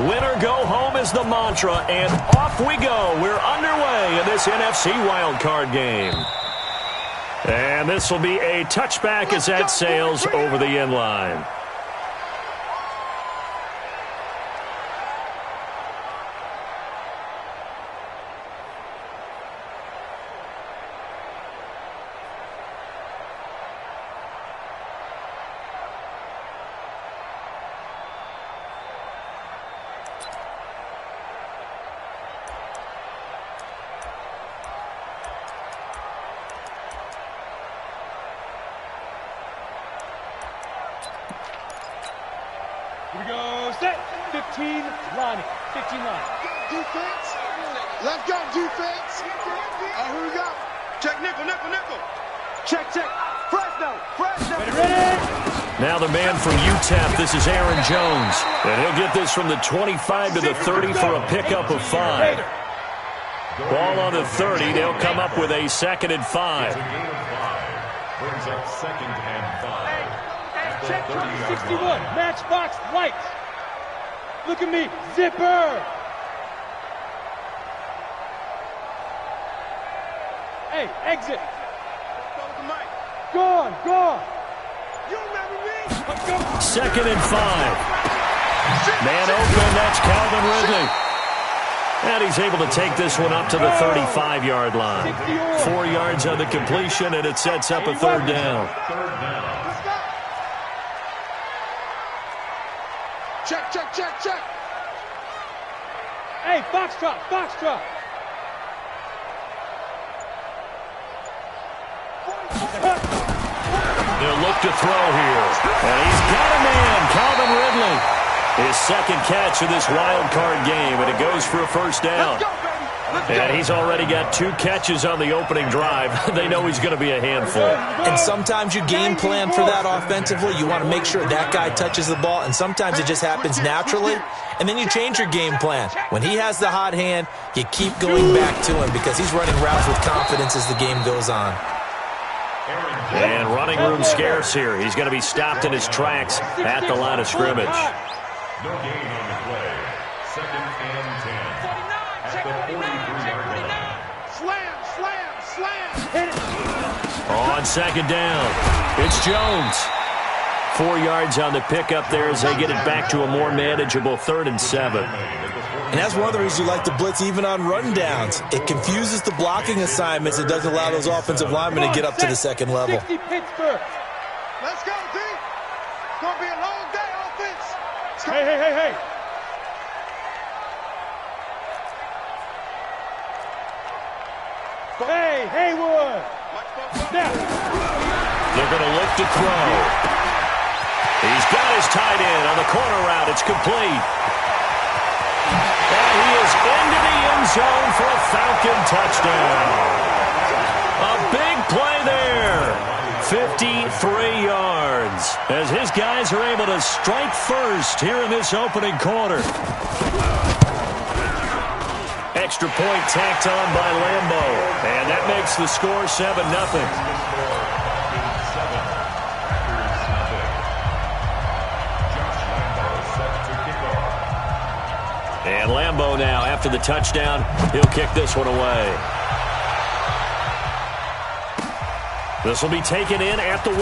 Win or go home is the mantra, and off we go. We're underway in this NFC wildcard game. And this will be a touchback as that sails over the end line. Here we go, set, 15 line, 15 line. Defense, let's go defense. Here we go. Check nickel, nickel, nickel. Check, Fresno. Ready. Now the man from UTEP, this is Aaron Jones. And he'll get this from the 25 to the 30 for a pickup of 5. Ball on the 30, they'll come up with a 2nd and 5. Brings up 2nd and 5. Check 61, matchbox lights. Look at me, zipper. Hey, exit. Gone. You remember me? 2nd and 5. Man open, that's Calvin Ridley. And he's able to take this one up to the 35-yard line. 4 yards on the completion, and it sets up a 3rd down. Check. Hey, foxtrot. They'll look to throw here. And he's got a man, Calvin Ridley. His 2nd catch of this wild card game, and it goes for a 1st down. Let's go, baby. And he's already got 2 catches on the opening drive. They know he's going to be a handful. And sometimes you game plan for that offensively. You want to make sure that guy touches the ball, and sometimes it just happens naturally. And then you change your game plan. When he has the hot hand, you keep going back to him because he's running routes with confidence as the game goes on. And running room scarce here. He's going to be stopped in his tracks at the line of scrimmage. No gain on the play. 2nd and 10. At the 43-yard line. Slam. Hit it. On 2nd down, it's Jones. 4 yards on the pickup there as they get it back to a more manageable 3rd and 7. And that's one of the reasons you like to blitz even on rundowns. It confuses the blocking assignments. It doesn't allow those offensive linemen to get up to the 2nd level. 60 Pittsburgh. Let's go, D. It's going to be a long day, offense. Hey. Hey, Haywood. Now. They're going to look to throw. He's got his tight end on the corner route. It's complete. And he is into the end zone for a Falcon touchdown. A big play there. 53 yards as his guys are able to strike first here in this opening quarter. Extra point tacked on by Lambo. And that makes the score 7-0. And Lambo now, after the touchdown, he'll kick this one away. This will be taken in at the 1.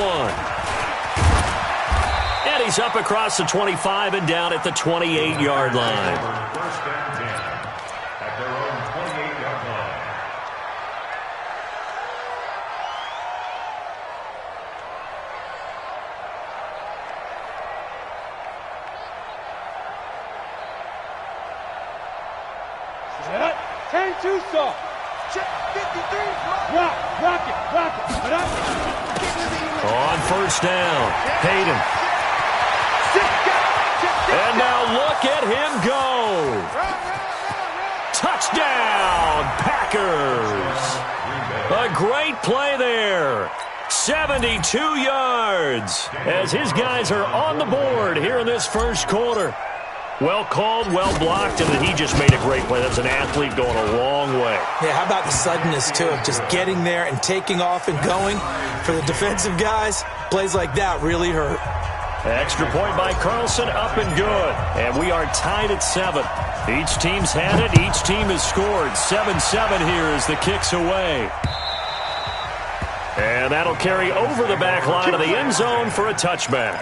And he's up across the 25 and down at the 28-yard line. 1st and 10. At their own 28-yard line. Set. 10-2 soft. Check 53. Rock it. On 1st down, Payton. And now look at him go. Touchdown, Packers. A great play there. 72 yards as his guys are on the board here in this first quarter. Well called, well blocked, and then he just made a great play. That's an athlete going a long way. Yeah, how about the suddenness, too, of just getting there and taking off and going? For the defensive guys, plays like that really hurt. Extra point by Carlson, up and good. And we are tied at 7. Each team's had it. Each team has scored. 7-7 here as the kick's away. And that'll carry over the back line of the end zone for a touchback.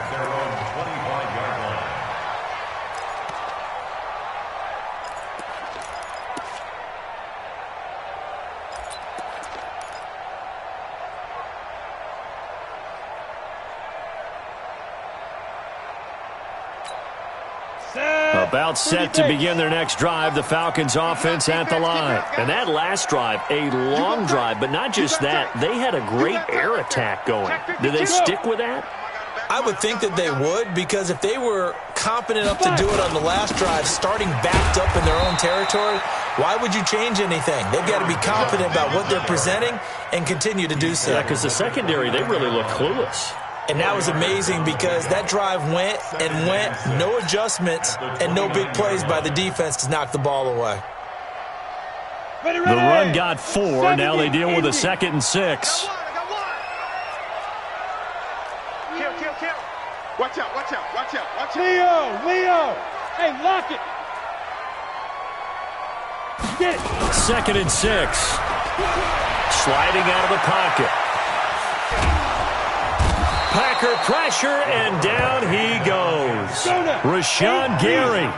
About set to begin their next drive, the Falcons offense at the line. And that last drive, a long drive, but not just that. They had a great air attack going. Did they stick with that? I would think that they would, because if they were confident enough to do it on the last drive, starting backed up in their own territory, why would you change anything? They've got to be confident about what they're presenting and continue to do so. Yeah, because the secondary, they really look clueless. And that was amazing because that drive went and went, no adjustments and no big plays by the defense to knock the ball away. The run got 4. Now they deal with a 2nd and 6. Kill. Watch out. Leo. Hey, lock it. Get it. 2nd and 6. Sliding out of the pocket. Packer pressure, and down he goes. Rashawn Gary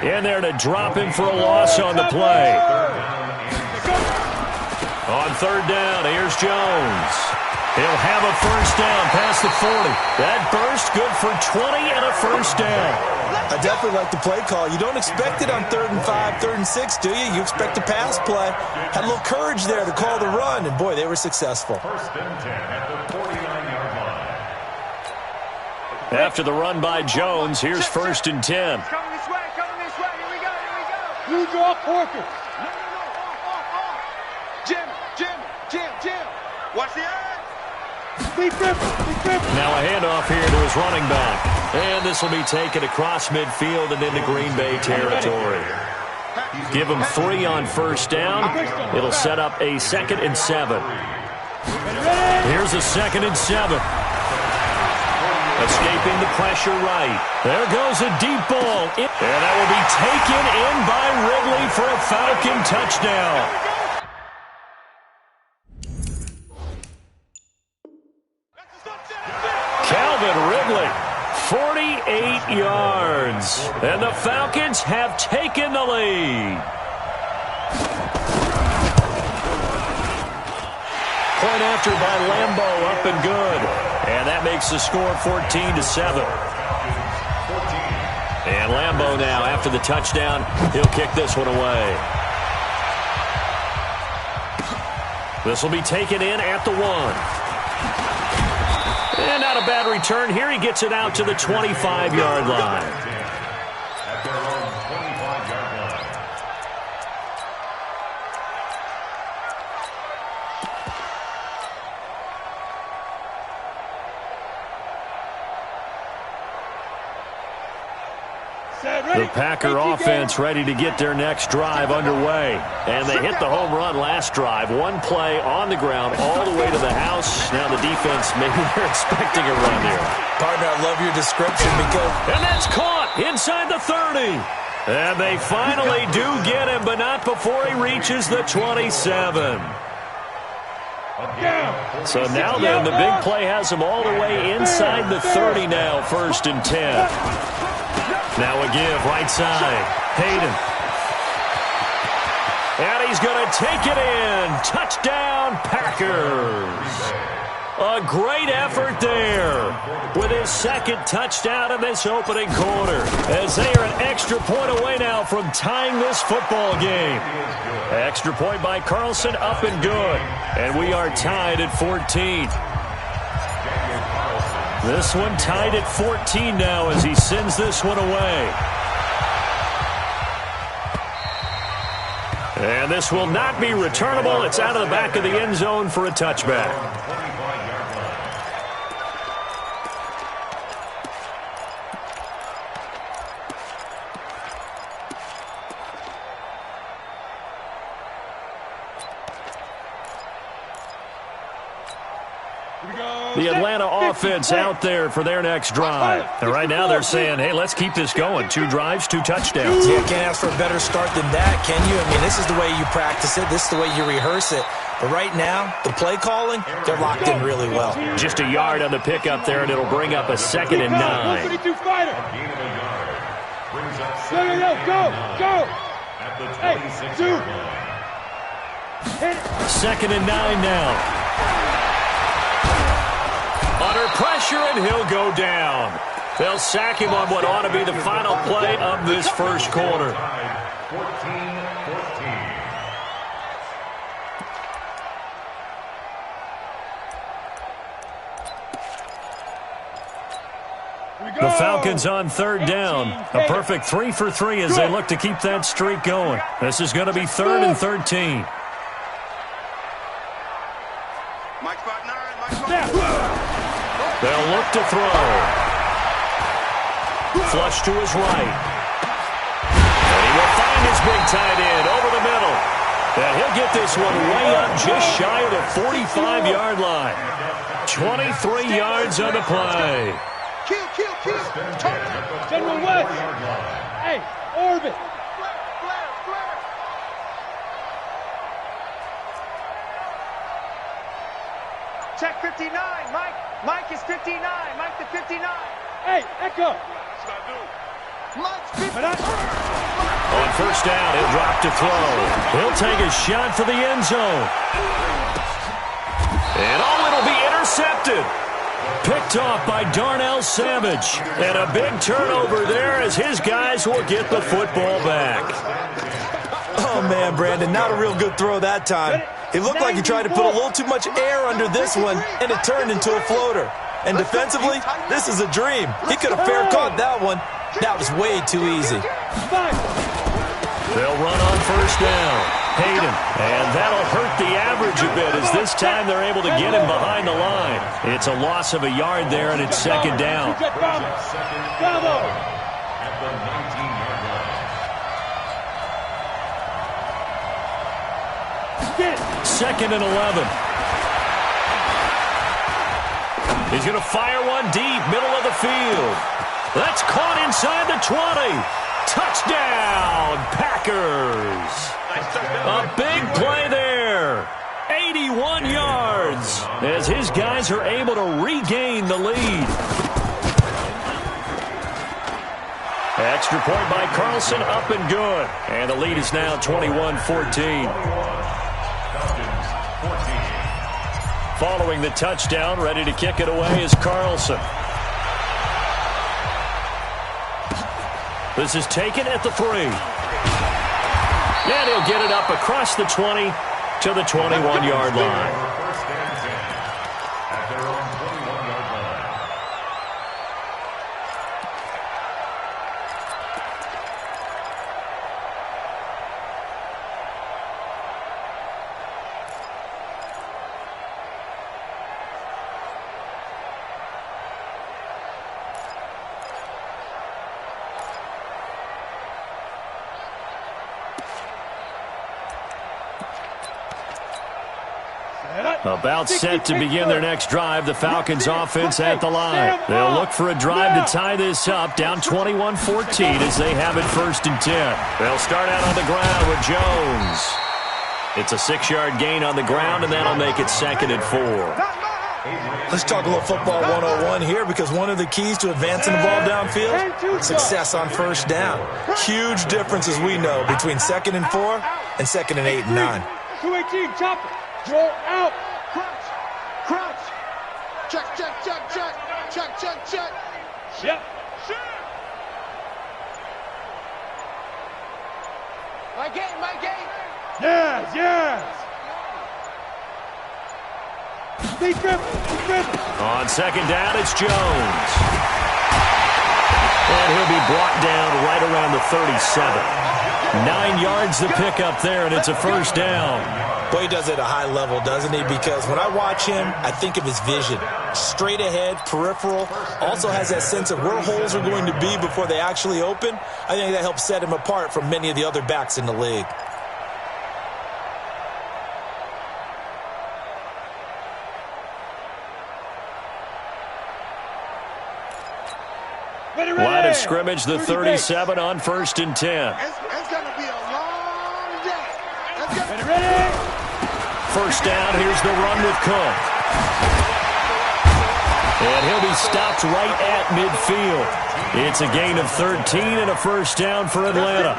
in there to drop him for a loss on the play. On 3rd down, here's Jones. He'll have a first down past the 40. That burst good for 20 and a first down. I definitely like the play call. You don't expect it on 3rd and 5, 3rd and 6, do you? You expect a pass play. Had a little courage there to call the run, and boy, they were successful. 1st and 10 at the 49-yard line. After the run by Jones, here's 1st and 10. Coming this way. Here we go. You draw Porker. Jim. Watch the eye. Big Ripper. Now a handoff here to his running back. And this will be taken across midfield and into Green Bay territory. Give him 3 on 1st down. It'll set up a 2nd and 7. Here's a 2nd and 7. Escaping the pressure right. There goes a deep ball. And that will be taken in by Ridley for a Falcon touchdown. Calvin Ridley, 48 yards. And the Falcons have taken the lead. Point after by Lambo, up and good. And that makes the score 14-7. And Lambo now, after the touchdown, he'll kick this one away. This will be taken in at the 1. And not a bad return here. He gets it out to the 25-yard line. At their own 25-yard line. The Packer offense ready to get their next drive underway. And they hit the home run last drive. 1 play on the ground all the way to the house. Now the defense, maybe they're expecting a run here. Partner, I love your description because... And that's caught inside the 30. And they finally do get him, but not before he reaches the 27. So now then, the big play has him all the way inside the 30 now, 1st and 10. Now a give, right side. Hayden. And he's going to take it in. Touchdown, Packers. A great effort there with his 2nd touchdown in this opening quarter, as they are an extra point away now from tying this football game. Extra point by Carlson, up and good. And we are tied at 14. This one tied at 14 now as he sends this one away. And this will not be returnable. It's out of the back of the end zone for a touchback. The Atlanta offense out there for their next drive. And right now they're saying, hey, let's keep this going. 2 drives, 2 touchdowns. Yeah, can't ask for a better start than that, can you? I mean, this is the way you practice it. This is the way you rehearse it. But right now, the play calling, they're locked in really well. Just a yard on the pickup there, and it'll bring up a 2nd and 9. Go. Hey, 2nd and 9 now. Under pressure, and he'll go down. They'll sack him on what ought to be the final play of this first quarter. 14-14. The Falcons on 3rd down. A perfect 3 for 3 as they look to keep that streak going. This is going to be 3rd and 13. Mike spot 9. Mike spot 9. They'll look to throw. Flush to his right. And he will find his big tight end over the middle. And he'll get this one way up just shy of the 45-yard line. 23 yards on the play. Kill. General West. Hey, orbit. Flare. Check 59, Mike. Mike is 59. Mike to 59. Hey, Echo. Mike's 50. On 1st down, he'll drop to throw. He'll take a shot for the end zone. And it'll be intercepted. Picked off by Darnell Savage. And a big turnover there as his guys will get the football back. Oh, man, Brandon, not a real good throw that time. It looked like he tried to put a little too much air under this one, and it turned into a floater. And defensively, this is a dream. He could have fair caught that one. That was way too easy. They'll run on 1st down. Hayden, and that'll hurt the average a bit as this time they're able to get him behind the line. It's a loss of a yard there, and it's 2nd down. Bravo. At the 19-yard line. 2nd and 11. He's going to fire one deep, middle of the field. That's caught inside the 20. Touchdown, Packers. A big play there. 81 yards as his guys are able to regain the lead. Extra point by Carlson, up and good. And the lead is now 21-14. Following the touchdown, ready to kick it away is Carlson. This is taken at the 3. And he'll get it up across the 20 to the 21-yard line. First and 10 at their own 21-yard line. About set to begin their next drive, the Falcons offense at the line. They'll look for a drive to tie this up, down 21-14 as they have it 1st and 10. They'll start out on the ground with Jones. It's a 6-yard gain on the ground, and that'll make it 2nd and 4. Let's talk a little football 101 here, because one of the keys to advancing the ball downfield, success on 1st down. Huge difference, as we know, between 2nd and 4 and 2nd and 8 and 9. 218, chop it. Roll out. Crunch. Check. Yep. My game. Yes. They dribble. On 2nd down, it's Jones. And he'll be brought down right around the 37. 9 yards to pick up there, and it's a 1st down. Boy, he does it at a high level, doesn't he? Because when I watch him, I think of his vision. Straight ahead, peripheral. Also has that sense of where holes are going to be before they actually open. I think that helps set him apart from many of the other backs in the league. Line of scrimmage, the 37 on 1st and 10. It's going to be a long day. Ready. First down, here's the run with Cook. And he'll be stopped right at midfield. It's a gain of 13 and a first down for Atlanta.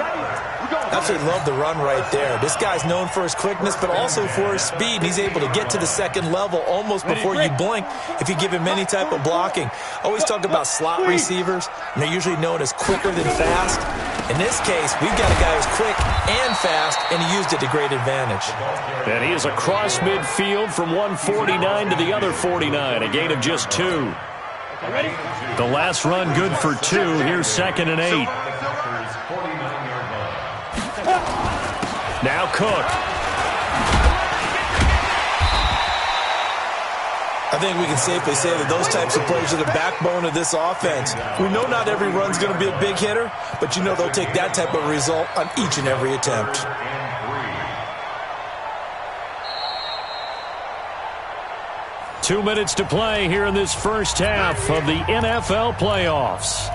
Absolutely love the run right there. This guy's known for his quickness, but also for his speed. He's able to get to the second level almost before you blink if you give him any type of blocking. Always talk about slot receivers, and they're usually known as quicker than fast. In this case, we've got a guy who's quick and fast, and he used it to great advantage. And he is across midfield from one 49 to the other 49, a gain of just 2. The last run good for 2. Here's 2nd and 8. Now Cook. I think we can safely say that those types of plays are the backbone of this offense. We know not every run's going to be a big hitter, but you know they'll take that type of result on each and every attempt. Two minutes to play here in this first half of the NFL playoffs.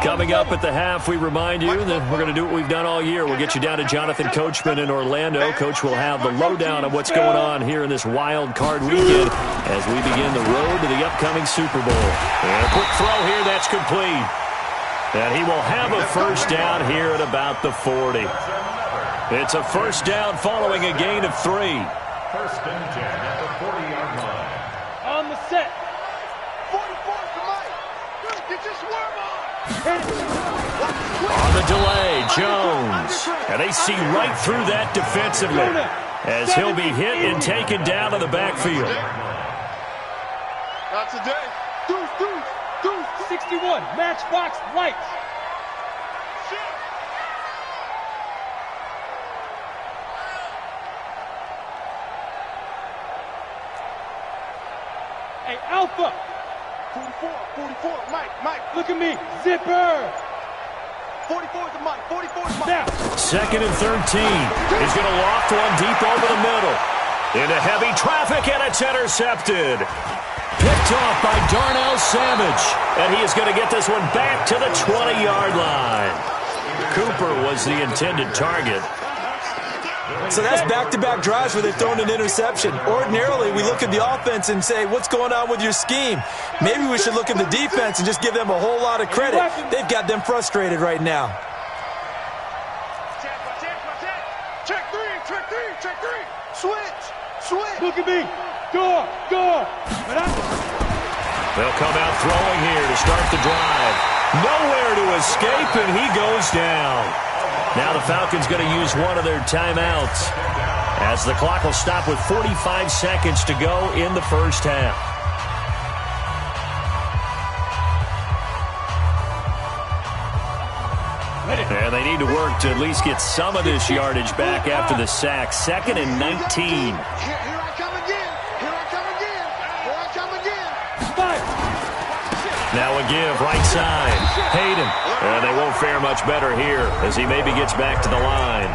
Coming up at the half, we remind you that we're going to do what we've done all year. We'll get you down to Jonathan Coachman in Orlando. Coach will have the lowdown of what's going on here in this wild card weekend as we begin the road to the upcoming Super Bowl. And a quick throw here, that's complete. And he will have a first down here at about the 40. It's a first down following a gain of 3. First and 10 at the 40-yard line. On the set. 44 to Mike. Get your swerve on. On the delay, Jones. And they see right through that defensively as he'll be hit and taken down to the backfield. Not today. Deuce. 61, Matchbox Lights. Hey, Alpha. 44, Mike. Look at me, Zipper. 44 to Mike, 44 to Mike. Now. 2nd and 13. He's going to loft one deep over the middle. Into heavy traffic, and it's intercepted. Picked off by Darnell Savage. And he is going to get this one back to the 20-yard line. Cooper was the intended target. So that's back-to-back drives where they've thrown an interception. Ordinarily, we look at the offense and say, what's going on with your scheme? Maybe we should look at the defense and just give them a whole lot of credit. They've got them frustrated right now. Check three. Switch. Look at me. Go. They'll come out throwing here to start the drive. Nowhere to escape, and he goes down. Now the Falcons going to use one of their timeouts as the clock will stop with 45 seconds to go in the first half. And they need to work to at least get some of this yardage back after the sack. 2nd and 19. Here I come again. Now a give, right side. Hayden. And they won't fare much better here as he maybe gets back to the line.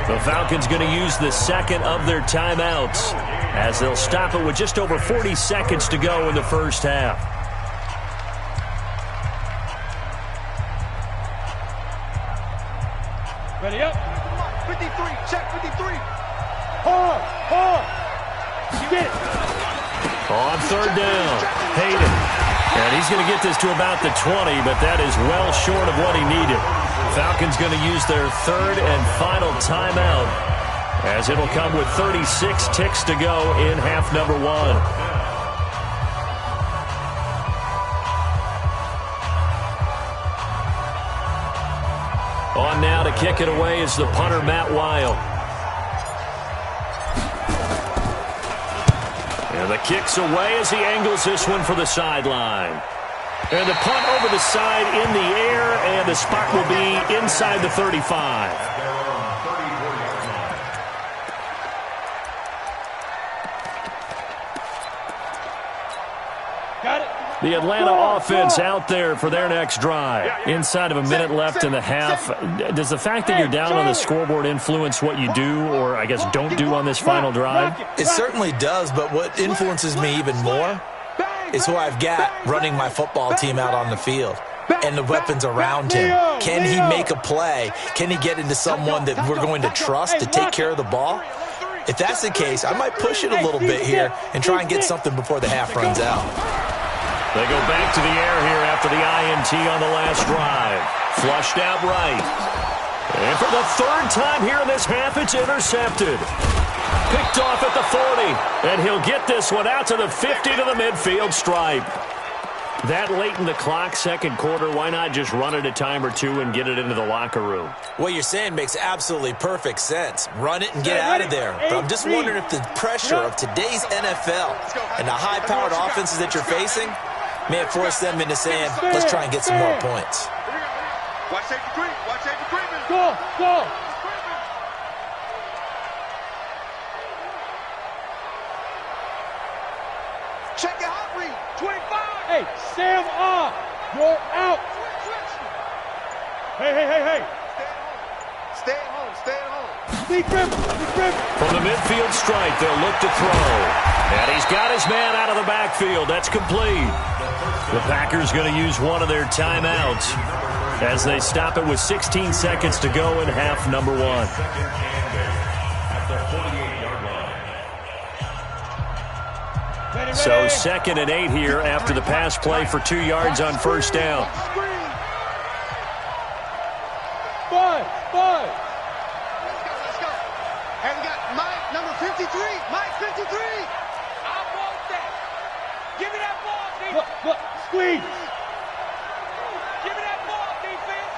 The Falcons going to use the second of their timeouts as they'll stop it with just over 40 seconds to go in the first half. Ready up. 53, check 53. Hard. You get it. On 3rd down, Hayden. And he's going to get this to about the 20, but that is well short of what he needed. Falcons going to use their 3rd and final timeout as it'll come with 36 ticks to go in half number 1. On now to kick it away is the punter, Matt Wild. And the kick's away as he angles this one for the sideline. And the punt over the side in the air, and the spot will be inside the 35. Got it. The Atlanta offense out there for their next drive. Inside of a minute left in the half. Does the fact that you're down on the scoreboard influence what you do, or I guess don't do on this final drive? It certainly does, but what influences me even more is who I've got running my football team out on the field and the weapons around him. Can he make a play? Can he get into someone that we're going to trust to take care of the ball? If that's the case, I might push it a little bit here and try and get something before the half runs out. They go back to the air here after the INT on the last drive. Flushed out right. And for the third time here in this half, it's intercepted. Picked off at the 40. And he'll get this one out to the 50 to the midfield stripe. That late in the clock, second quarter, why not just run it a time or two and get it into the locker room? What you're saying makes absolutely perfect sense. Run it and get out of there. But I'm just wondering if the pressure of today's NFL and the high-powered offenses that you're facing may have forced them into saying, let's try and get some more points. Watch safety creep. Watch safety creeping. Go. Check your hot read. 25. Hey, Sam off. You're out. Hey. Stay at home. Stay at home. Deep grip. From the midfield stripe, they'll look to throw. And he's got his man out of the backfield. That's complete. The Packers going to use one of their timeouts as they stop it with 16 seconds to go in half number one. So 2nd and 8 here after the pass play for 2 yards on first down. Five. Let's go. And we got Mike, number 53. Mike, 53. I want that. Give me that ball, defense. Look, squeeze. Give me that ball, defense.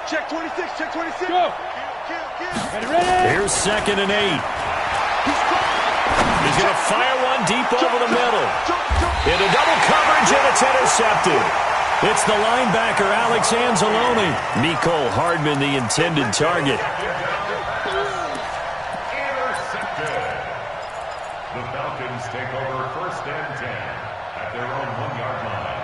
Check 26. Check 26. Go. Kill. Ready. Here's 2nd and 8. He's going to fire one deep over the middle. Into double coverage, and it's intercepted. It's the linebacker, Alex Anzalone. Mecole Hardman, the intended target. Intercepted. The Falcons take over 1st and 10 at their own 1-yard line.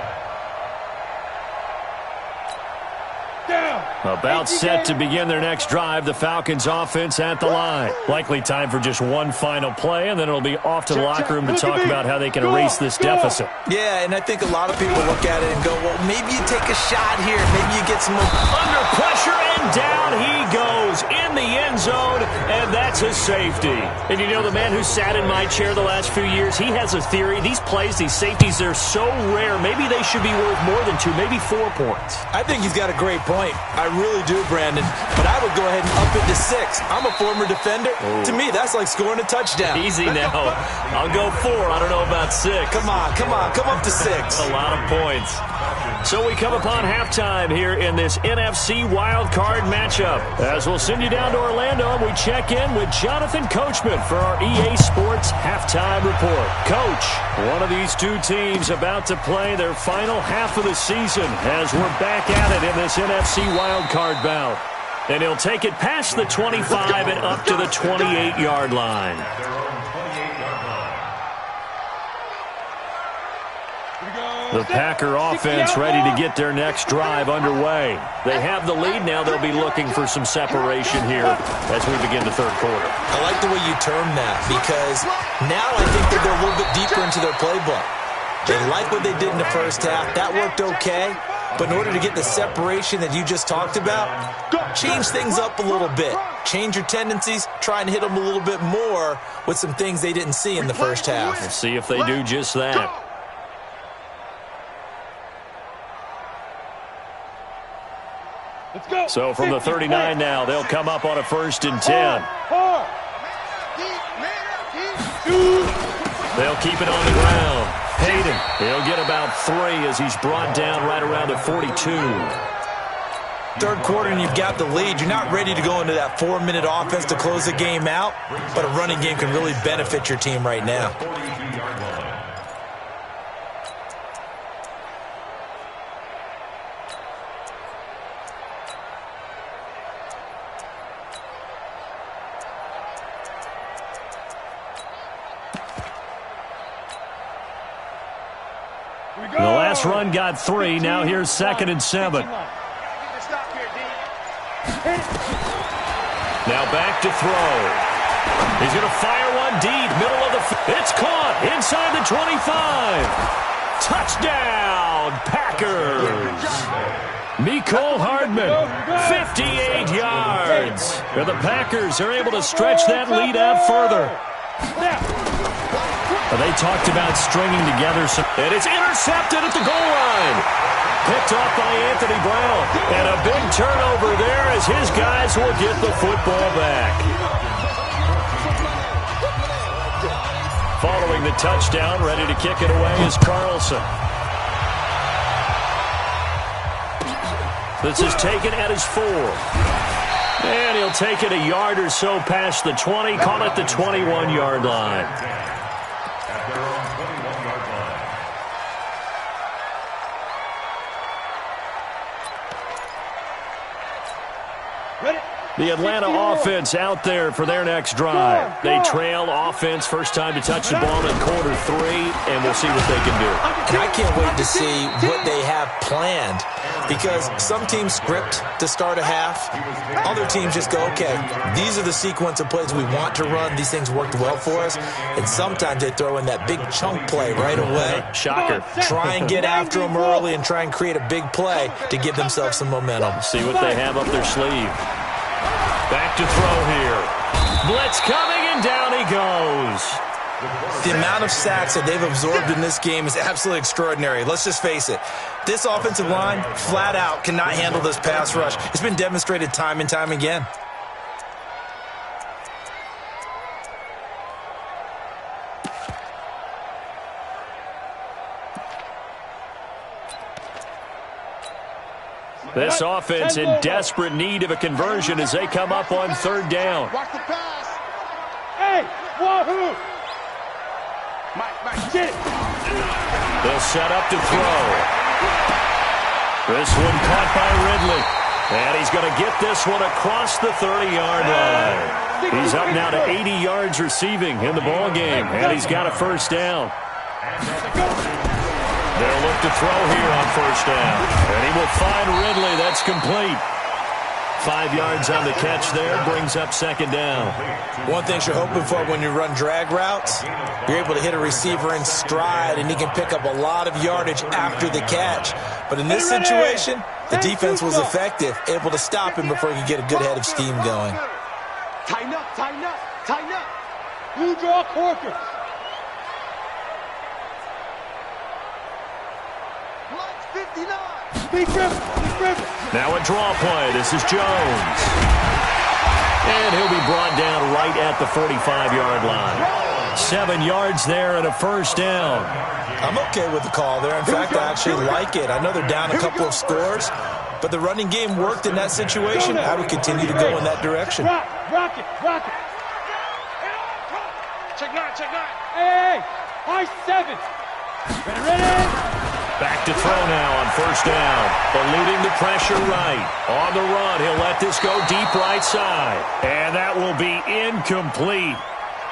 Down. About set to begin their next drive, the Falcons offense at the line. Likely time for just one final play, and then it'll be off to the locker room to talk about how they can erase this deficit. Yeah, and I think a lot of people look at it and go, well, maybe you take a shot here. Maybe you get some more. Under pressure, and down he goes in the end zone, and that's a safety. And you know, the man who sat in my chair the last few years, he has a theory. These plays, these safeties, they're so rare. Maybe they should be worth more than 2, maybe 4 points. I think he's got a great point. I really do, Brandon. But I would go ahead and up it to 6. I'm a former defender. Ooh. To me, that's like scoring a touchdown. Easy now. I'll go 4. I don't know about 6. Come on. Come up to 6. A lot of points. So we come upon halftime here in this NFC Wild Card matchup. As we'll send you down to Orlando, and we check in with Jonathan Coachman for our EA Sports Halftime Report. Coach, one of these two teams about to play their final half of the season as we're back at it in this NFC Wild Card bout. And he'll take it past the 25 and up to the 28-yard line. The Packer offense ready to get their next drive underway. They have the lead now. They'll be looking for some separation here as we begin the third quarter. I like the way you term that, because now I think they go a little bit deeper into their playbook. They like what they did in the first half. That worked okay. But in order to get the separation that you just talked about, change things up a little bit. Change your tendencies. Try and hit them a little bit more with some things they didn't see in the first half. We'll see if they do just that. Let's go. So from the 39 now, they'll come up on a 1st and 10. They'll keep it on the ground. Hayden, he'll get about 3 as he's brought down right around the 42. Third quarter and you've got the lead. You're not ready to go into that 4-minute offense to close the game out, but a running game can really benefit your team right now. Last run got 3. Now here's 2nd and 7. Now back to throw. He's going to fire one deep, middle of the field. It's caught inside the 25. Touchdown, Packers. Mecole Hardman, 58 yards. And the Packers are able to stretch that lead out further. They talked about stringing together some, and it's intercepted at the goal line. Picked off by Anthony Brown. And a big turnover there as his guys will get the football back. Following the touchdown, ready to kick it away is Carlson. This is taken at his 4. And he'll take it a yard or so past the 20, call it the 21-yard line. At their own 21-yard line. Ready? The Atlanta offense out there for their next drive. They trail offense, first time to touch the ball in quarter 3, and we'll see what they can do. And I can't wait to see what they have planned, because some teams script to start a half. Other teams just go, okay, these are the sequence of plays we want to run. These things worked well for us. And sometimes they throw in that big chunk play right away. Shocker. Try and get after them early and try and create a big play to give themselves some momentum. See what they have up their sleeve. Back to throw here. Blitz coming, and down he goes. The amount of sacks that they've absorbed in this game is absolutely extraordinary. Let's just face it. This offensive line, flat out, cannot handle this pass rush. It's been demonstrated time and time again. This offense in desperate need of a conversion as they come up on 3rd down. Watch the pass. Hey, wahoo! Mike, get it. They'll set up to throw. This one caught by Ridley. And he's going to get this one across the 30-yard line. He's up now to 80 yards receiving in the ball game, and he's got a first down. They'll look to throw here on 1st down. And he will find Ridley. That's complete. 5 yards on the catch there, brings up 2nd down. One thing you're hoping for when you run drag routes, you're able to hit a receiver in stride, and he can pick up a lot of yardage after the catch. But in this situation, the defense was effective, able to stop him before he could get a good head of steam going. Tighten up, tighten up, tighten up. Blue draw Corkers. Blood's 59. Big River. Now a draw play. This is Jones. And he'll be brought down right at the 45-yard line. 7 yards there and a first down. I'm okay with the call there. In fact, I actually like it. I know they're down a couple of scores, but the running game worked in that situation. I would continue to go in that direction. Rock it. Check 9. Hey, high 7. Ready. Back to throw now on 1st down. Eluding the pressure right. On the run, he'll let this go deep right side. And that will be incomplete.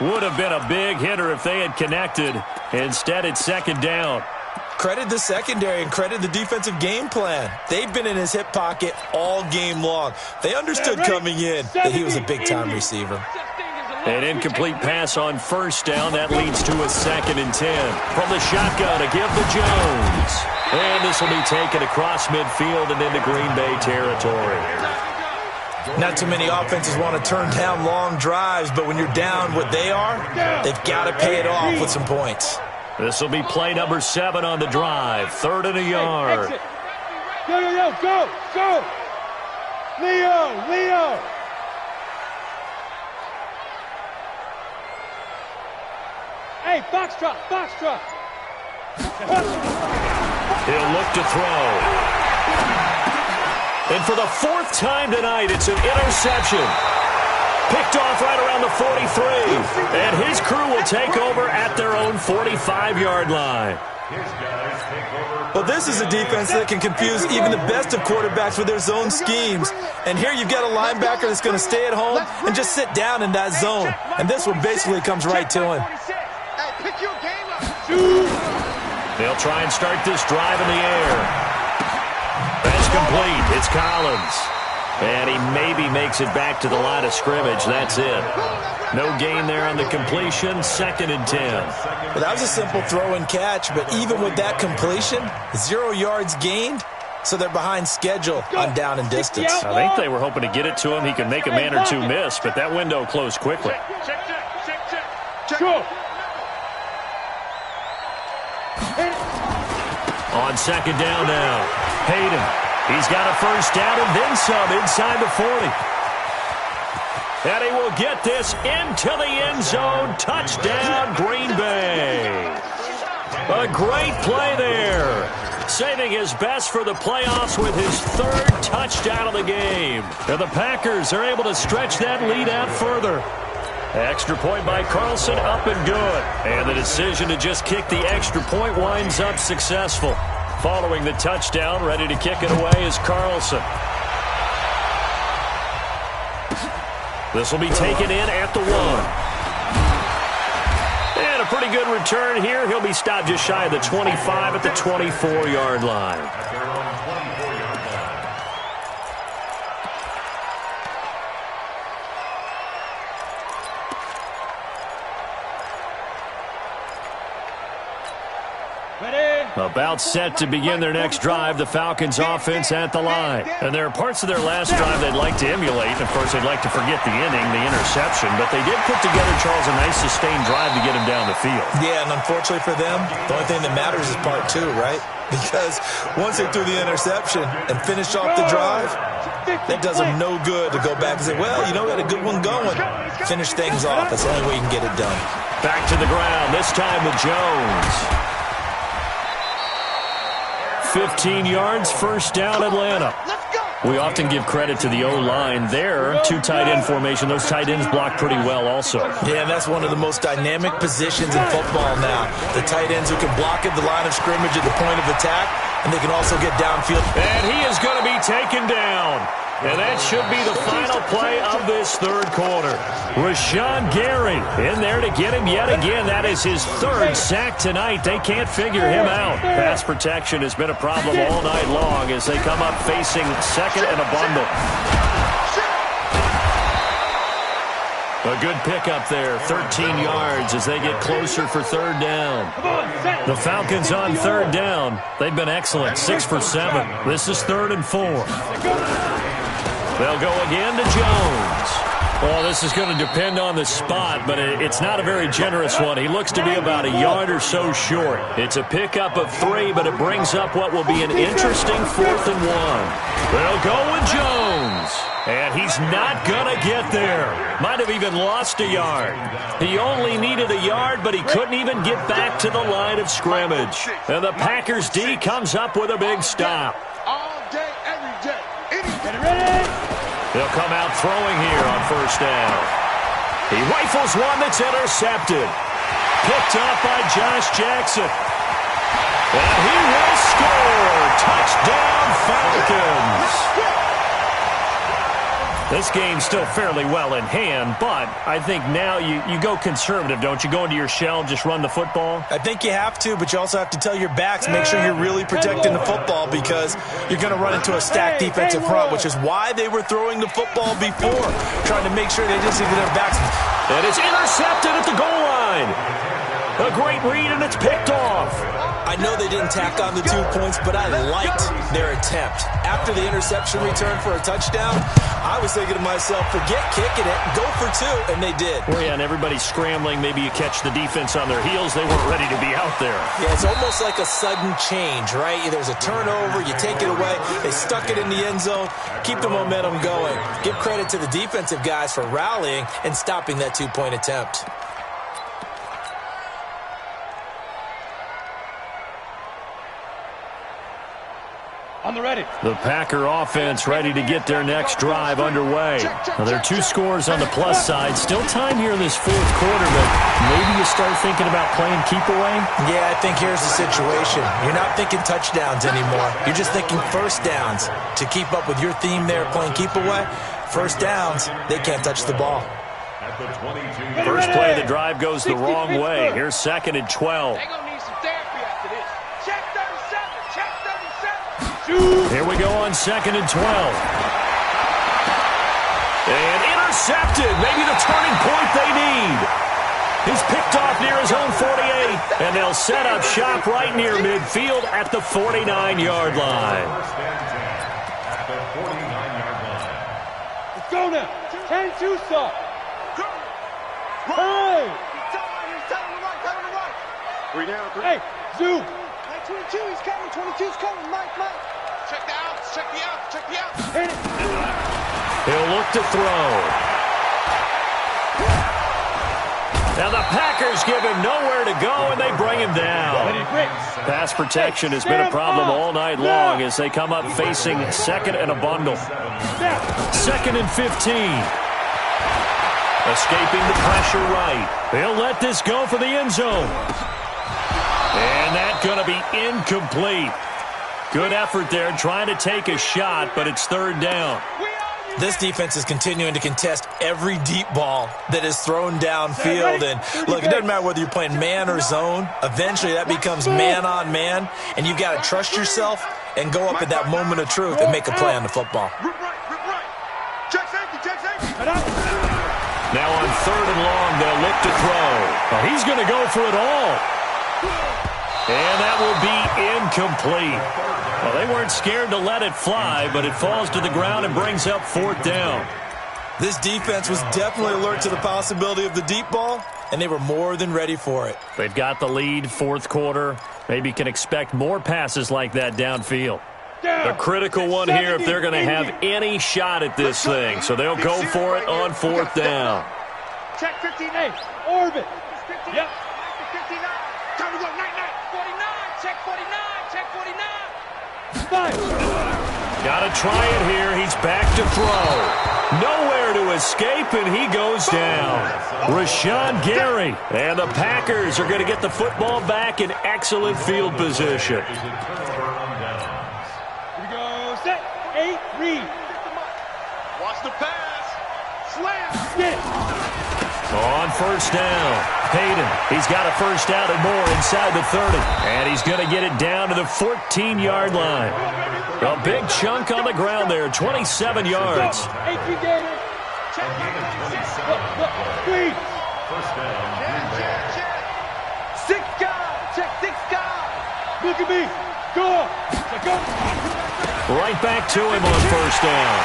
Would have been a big hitter if they had connected. Instead, it's 2nd down. Credit the secondary and credit the defensive game plan. They've been in his hip pocket all game long. They understood coming in that he was a big-time receiver. An incomplete pass on 1st down. That leads to a 2nd and 10. From the shotgun to give to Jones. And this will be taken across midfield and into Green Bay territory. Not too many offenses want to turn down long drives, but when you're down what they are, they've got to pay it off with some points. This will be play number 7 on the drive. 3rd and a yard. Go. Leo. Hey, Foxtrot. He'll look to throw. And for the 4th time tonight, it's an interception. Picked off right around the 43. And his crew will take over at their own 45-yard line. Well, this is a defense that can confuse even the best of quarterbacks with their zone schemes. And here you've got a linebacker that's going to stay at home and just sit down in that zone. And this one basically comes right to him. Hey, pick your game up. They'll try and start this drive in the air. That's complete. It's Collins. And he maybe makes it back to the line of scrimmage. That's it. No gain there on the completion. 2nd and 10. Well, that was a simple throw and catch, but even with that completion, 0 yards gained, so they're behind schedule on down and distance. I think they were hoping to get it to him. He could make a man or two miss, but that window closed quickly. On 2nd down now, Hayden. He's got a first down and then some inside the 40. And he will get this into the end zone. Touchdown, Green Bay. A great play there. Saving his best for the playoffs with his 3rd touchdown of the game. And the Packers are able to stretch that lead out further. Extra point by Carlson, up and good. And the decision to just kick the extra point winds up successful. Following the touchdown, ready to kick it away is Carlson. This will be taken in at the 1. And a pretty good return here. He'll be stopped just shy of the 25 at the 24-yard line. About set to begin their next drive, the Falcons offense at the line. And there are parts of their last drive they'd like to emulate. Of course, they'd like to forget the inning, the interception, but they did put together, Charles, a nice sustained drive to get him down the field. Yeah, and unfortunately for them, the only thing that matters is part 2, right? Because once they threw the interception and finished off the drive, that does them no good to go back and say, well, you know, we had a good one going. Finish things off. That's the only way you can get it done. Back to the ground, this time with Jones. 15 yards, first down, Atlanta. We often give credit to the O-line there. 2 tight end formation. Those tight ends block pretty well also. Yeah, and that's one of the most dynamic positions in football now. The tight ends who can block at the line of scrimmage at the point of attack, and they can also get downfield. And he is going to be taken down. And that should be the final play of this 3rd quarter. Rashawn Gary in there to get him yet again. That is his 3rd sack tonight. They can't figure him out. Pass protection has been a problem all night long as they come up facing 2nd and a bundle. A good pickup there, 13 yards as they get closer for 3rd down. The Falcons on 3rd down. They've been excellent, 6 for 7. This is 3rd and 4. They'll go again to Jones. Well, this is going to depend on the spot, but it's not a very generous one. He looks to be about a yard or so short. It's a pickup of 3, but it brings up what will be an interesting 4th and 1. They'll go with Jones. And he's not going to get there. Might have even lost a yard. He only needed a yard, but he couldn't even get back to the line of scrimmage. And the Packers D comes up with a big stop. All day, every day. Get it ready. They'll come out throwing here on 1st down. He rifles one that's intercepted. Picked up by Josh Jackson. And he will score. Touchdown, Falcons. This game's still fairly well in hand, but I think now you go conservative, don't you? Go into your shell, just run the football? I think you have to, but you also have to tell your backs, make sure you're really protecting the football because you're going to run into a stacked defensive front, which is why they were throwing the football before, trying to make sure they just get their backs. And it's intercepted at the goal line. A great read, and it's picked off. I know they didn't tack on the 2 points, but I liked their attempt. After the interception return for a touchdown, I was thinking to myself, forget kicking it, go for 2, and they did. Well, yeah, and everybody's scrambling. Maybe you catch the defense on their heels. They weren't ready to be out there. Yeah, it's almost like a sudden change, right? There's a turnover, you take it away, they stuck it in the end zone, keep the momentum going. Give credit to the defensive guys for rallying and stopping that 2-point attempt. On the ready. The Packer offense ready to get their next drive underway. Now, there are 2 scores on the plus side. Still time here in this 4th quarter, but maybe you start thinking about playing keep away? Yeah, I think here's the situation. You're not thinking touchdowns anymore. You're just thinking first downs. To keep up with your theme there, playing keep away, first downs, they can't touch the ball. First play of the drive goes the wrong way. Here's 2nd and 12. They're going to need some therapy after this. Here we go on 2nd and 12. And intercepted. Maybe the turning point they need. He's picked off near his own 48. And they'll set up shop right near midfield at the 49-yard line. At the 49-yard line. Let's go now. 10-2 stop. Hey! Three down, three. Hey, Zoo. 22, he's coming. 22's coming. Mike. Check the outs. Check the outs. Check the outs. Hit it. He'll look to throw. Now the Packers give him nowhere to go, and they bring him down. Pass protection has been a problem all night long as they come up facing 2nd and a bundle. 2nd and 15. Escaping the pressure right. They'll let this go for the end zone. And that's going to be incomplete. Good effort there trying to take a shot, but it's 3rd down. This defense is continuing to contest every deep ball that is thrown downfield. And look, it doesn't matter whether you're playing man or zone. Eventually that becomes man on man, and you've got to trust yourself and go up at that moment of truth and make a play on the football. Rip right. Check safety. Now on 3rd and long, they'll look to throw. Well, he's going to go for it all. And that will be incomplete. Well, they weren't scared to let it fly, but it falls to the ground and brings up 4th down. This defense was definitely alert to the possibility of the deep ball, and they were more than ready for it. They've got the lead, 4th quarter. Maybe can expect more passes like that downfield. A critical one here if they're going to have any shot at this thing. So they'll go for it on 4th down. Check 58. Orbit. Yep. 59. Time to go. Night. 49. Check 49. Check 49. 5. Got to try it here. He's back to throw. Nowhere to escape, and he goes down. Rashawn Gary. And the Packers are going to get the football back in excellent field position. Set. 8. Read. Watch the pass. Slam. Get. On 1st down, Payton. He's got a 1st down and more inside the 30. And he's going to get it down to the 14-yard line. A big chunk on the ground there, 27 yards. 8. Gator. Check. Please. 1st down. Check. 6 guys. Check 6 guys. Look at me. Go. Check up. Right back to him on 1st down.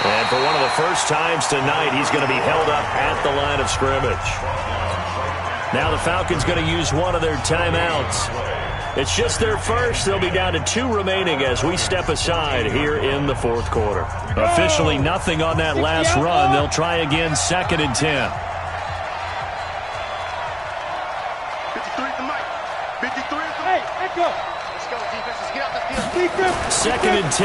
And for one of the first times tonight, he's going to be held up at the line of scrimmage. Now the Falcons going to use one of their timeouts. It's just their first. They'll be down to 2 remaining as we step aside here in the 4th quarter. Officially nothing on that last run. They'll try again 2nd and 10. 53 to Mike. 53 to Hey, echo. Let's go, defense. Let's get out the field. Defense. 2nd and 10.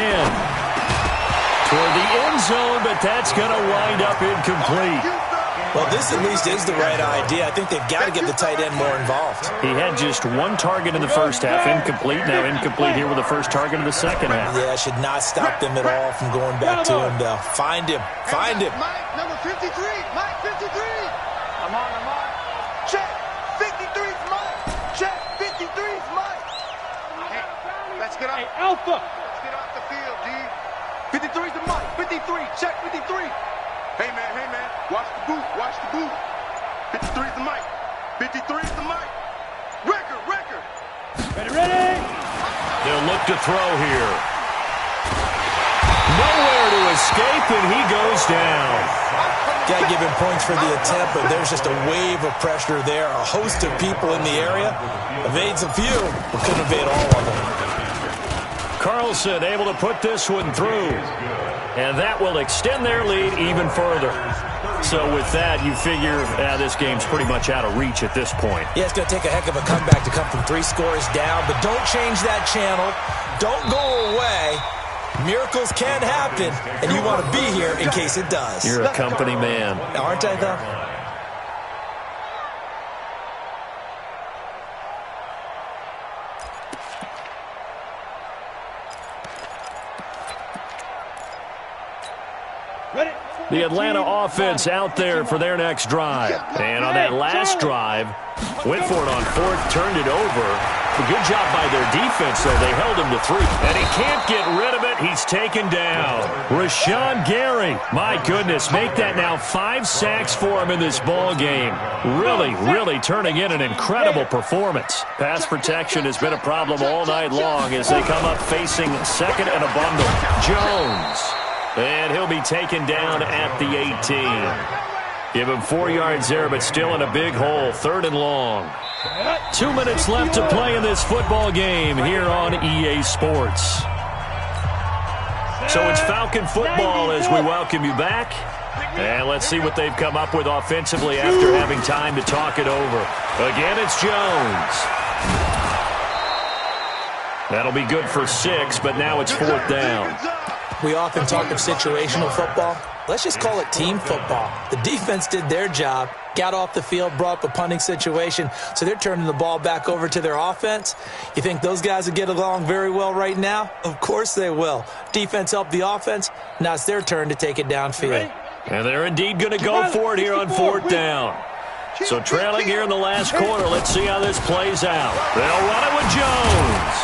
Toward the end zone, but that's going to wind up incomplete. Well, this at least is the right idea. I think they've got to get the tight end more involved. He had just 1 target in the first half, incomplete. Now incomplete here with the first target of the second half. Yeah, should not stop them at all from going back to him, though. Find him. Find him. Mike, number 53. Mike, 53. I'm on. Check. 53's Mike. Check. 53's Mike. Hey, let's get up. Hey, Alpha. Let's get off the field, D. 53's the Mike. 53. Check 53. Hey, man. Watch the boot. 53's the Mike. 53's the Mike. Record. Ready. They'll look to throw here. Nowhere to escape, and he goes down. Got to give him points for the attempt, but there's just a wave of pressure there. A host of people in the area. Evades a few, but couldn't evade all of them. Carlson able to put this one through. And that will extend their lead even further. So with that, you figure this game's pretty much out of reach at this point. Yeah, it's going to take a heck of a comeback to come from 3 scores down, but don't change that channel. Don't go away. Miracles can happen, and you want to be here in case it does. You're a company man. Aren't I, though? The Atlanta offense out there for their next drive. And on that last drive, went for it on 4th, turned it over. Good job by their defense, though. They held him to 3. And he can't get rid of it. He's taken down. Rashawn Gary, my goodness, make that now 5 sacks for him in this ball game. Really turning in an incredible performance. Pass protection has been a problem all night long as they come up facing second and a bundle. Jones. And he'll be taken down at the 18. Give him 4 yards there, but still in a big hole. 3rd and long. 2 minutes left to play in this football game here on EA Sports. So it's Falcon football as we welcome you back. And let's see what they've come up with offensively after having time to talk it over. Again, it's Jones. That'll be good for 6, but now it's 4th down. We often talk of situational football. Let's just call it team football. The defense did their job, got off the field, brought up a punting situation, so they're turning the ball back over to their offense. You think those guys will get along very well right now? Of course they will. Defense helped the offense. Now it's their turn to take it downfield. And they're indeed going to go for it here on 4th down. So trailing here in the last quarter, let's see how this plays out. They'll run it with Jones.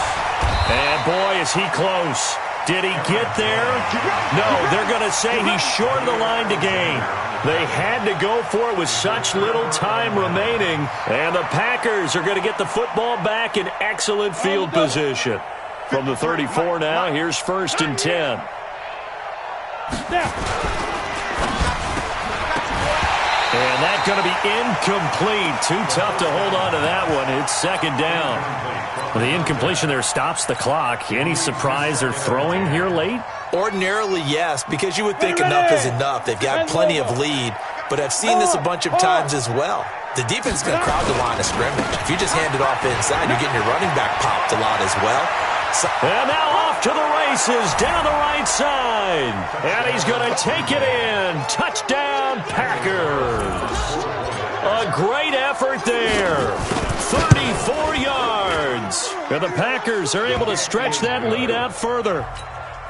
And boy, is he close. Did he get there? No, they're going to say he's short of the line to gain. They had to go for it with such little time remaining. And the Packers are going to get the football back in excellent field position. From the 34 now, here's 1st and 10. And that's going to be incomplete. Too tough to hold on to that one. It's 2nd down. The incompletion there stops the clock. Any surprise they're throwing here late? Ordinarily, yes, because you would think enough is enough. They've got plenty of lead, but I've seen this a bunch of times as well. The defense is going to crowd the line of scrimmage. If you just hand it off inside, you're getting your running back popped a lot as well. And now off to the races down the right side. And he's going to take it in. Touchdown, Packers. A great effort there. 34 yards. And the Packers are able to stretch that lead out further.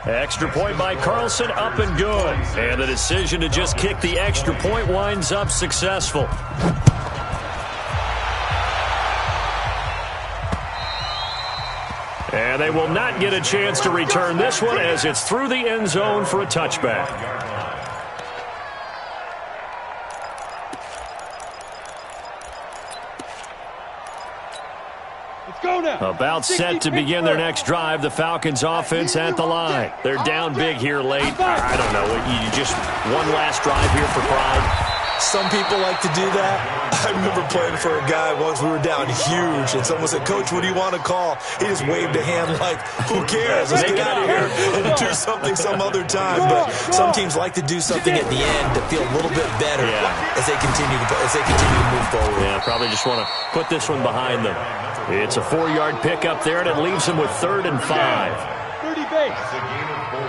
Extra point by Carlson, up and good. And the decision to just kick the extra point winds up successful. And they will not get a chance to return this one as it's through the end zone for a touchback. About set to begin their next drive. The Falcons offense at the line. They're down big here late. I don't know. You just one last drive here for pride. Some people like to do that. I remember playing for a guy once. We were down huge, and someone said, "Coach, what do you want to call?" He just waved a hand like, "Who cares? Let's get out of here and do something some other time." But some teams like to do something at the end to feel a little bit better as they continue to move forward. Yeah, probably just want to put this one behind them. It's a 4-yard pickup there, and it leaves them with 3rd and 5. 30 base. It's a gain of 4.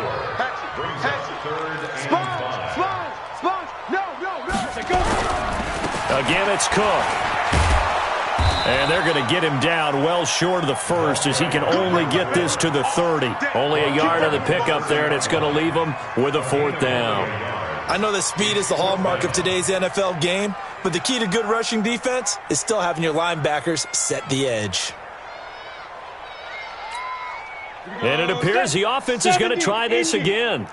Brings up 3rd and 5. Sponge. No. Again, it's Cook. And they're going to get him down well short of the 1st as he can only get this to the 30. Only a yard on the pickup there, and it's going to leave him with a 4th down. I know that speed is the hallmark of today's NFL game, but the key to good rushing defense is still having your linebackers set the edge. And it appears the offense is going to try this again.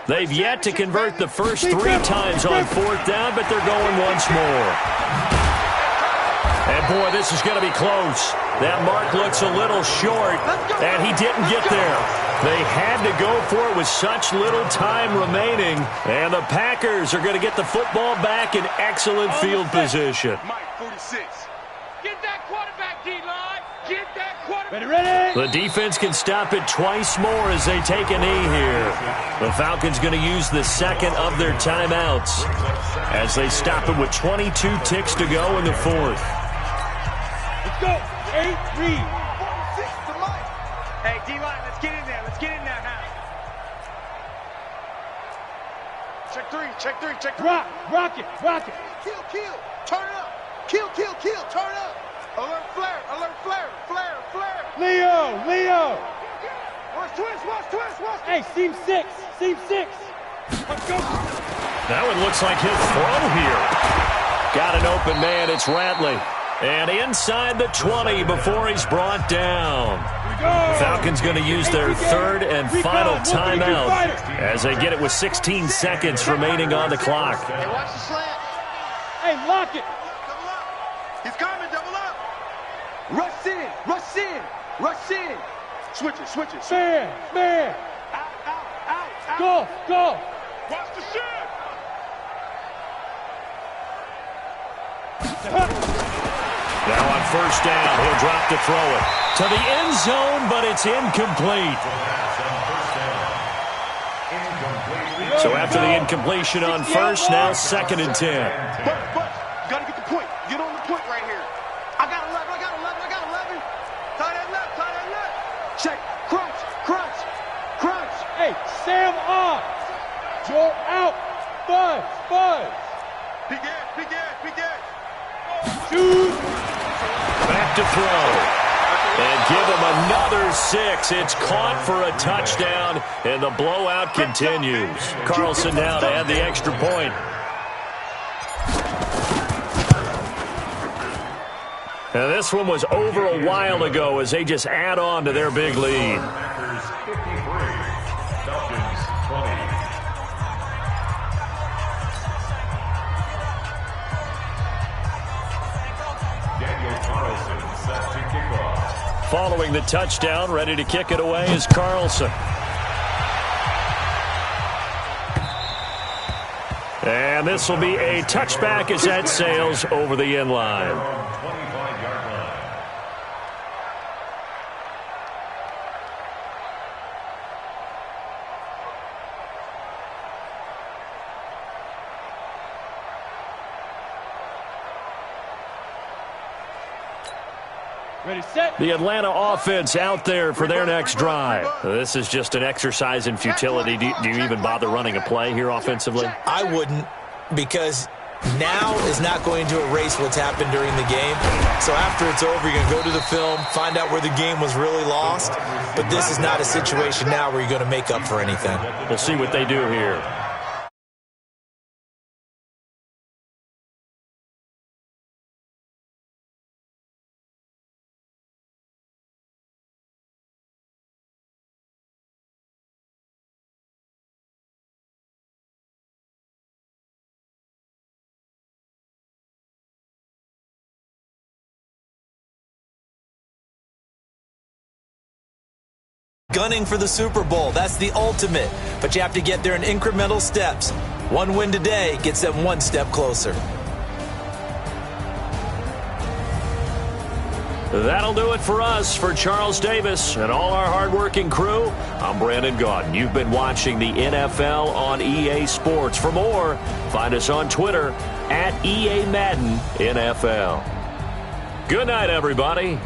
They've yet to convert the first 3 times on 4th down, but they're going once more. And, boy, this is going to be close. That mark looks a little short, and he didn't get there. They had to go for it with such little time remaining, and the Packers are going to get the football back in excellent field position. Mike, 46. Get that quarterback, D-line. Get that quarterback. Ready? The defense can stop it twice more as they take a knee here. The Falcons going to use the second of their timeouts as they stop it with 22 ticks to go in the 4th. Let's go. 8, read. Hey, D-line, let's get in there. Let's get in there now. Check 3, check 3, check 3. Rock it. Kill. Turn it up. Kill. Turn it up. Alert flare. Leo. Watch twist. Hey, seam 6. Let's go. That one looks like he'll throw here. Got an open man. It's Ratley. And inside the 20 before he's brought down. Falcons going to use their third and final timeout as they get it with 16 seconds remaining on the clock. Hey, watch the slant. Hey, lock it. Double up. He's coming, double up. Rush in, rush in, rush in. Switch it, switch it. Man. Out. Go. Watch the shit. Now on first down, he'll drop to throw it to the end zone, but it's incomplete. So after the incompletion on first, now 2nd and 10. But, you gotta get the point. Get on the point right here. I got 11. Tie that left. Check, crunch. Hey, Sam on. Joe out. Buzz. Big ass. Shoot. Back to throw. And give him another 6. It's caught for a touchdown, and the blowout continues. Carlson now to add the extra point. Now this one was over a while ago as they just add on to their big lead. Packers 53, Falcons 20. Daniel Carlson set to kick off. Following the touchdown, ready to kick it away is Carlson. And this will be a touchback as that sails over the end line. 25-yard line. Ready, set. The Atlanta offense out there for their next drive. This is just an exercise in futility. Do you even bother running a play here offensively? I wouldn't, because now is not going to erase what's happened during the game. So after it's over, you're going to go to the film, find out where the game was really lost. But this is not a situation now where you're going to make up for anything. We'll see what they do here. Gunning for the Super Bowl, that's the ultimate. But you have to get there in incremental steps. One win today gets them one step closer. That'll do it for us. For Charles Davis and all our hardworking crew, I'm Brandon Gaudin. You've been watching the NFL on EA Sports. For more, find us on Twitter @EA Madden NFL. Good night, everybody.